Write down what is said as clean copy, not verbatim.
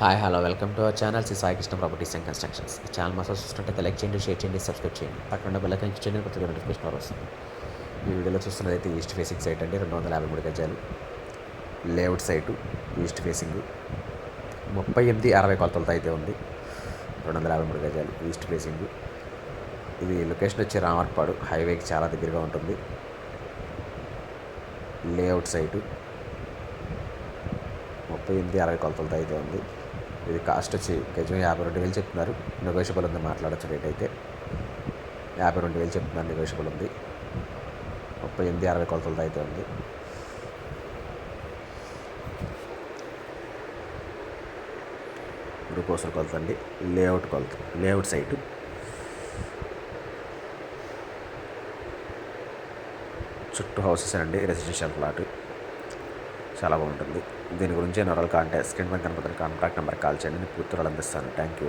Hi hello welcome to our channel Sri Sai Krishna properties and constructions. ఈ channel మసాజ్ చూస్తుంటే like చేయండి, షేర్ చేయండి, సబ్స్క్రైబ్ చేయండి. పక్కన బెల్ ఐకాన్ చేయండి, కొత్తగా నోటిఫికేషన్ వస్తుంది. ఈ వీడియోలో చూస్తున్నది అయితే ఈస్ట్ ఫేసింగ్ సైట్ అండి. 253 గజాలు లేఅవుట్ సైటు, ఈస్ట్ ఫేసింగ్ 38-60 కొలతలతో అయితే ఉంది. 253 గజాలు ఈస్ట్ ఫేసింగ్. ఇది లొకేషన్ వచ్చి రామర్పాడు, హైవేకి చాలా దగ్గరగా ఉంటుంది. లేఅవుట్ సైటు 38-60 కొలతలతో అయితే ఉంది. ఇది కాస్ట్ వచ్చి గజం 52,000 చెప్తున్నారు. నెగోషియబుల్ ఉంది, మాట్లాడచ్చు. రేట్ అయితే 52,000 చెప్తున్నారు, నెగోషియబుల్ ఉంది. 38-60 కొలతలతో అయితే ఉంది. గ్రూపోసల్ కొలత అండి, లేఅవుట్ కొలత, లేఅవుట్ సైటు. చుట్టూ హౌసెస్ అండి, రెసిడెన్షియల్ ప్లాట్ చాలా బాగుంటుంది. దీని గురించి ఎన్నో కాంటాక్ట్ స్క్రీన్ పైన కనపడుతున్న కాంటాక్ట్ నెంబర్ కాల్ చేయండి, నేను పూర్తి అందిస్తాను. Thank you.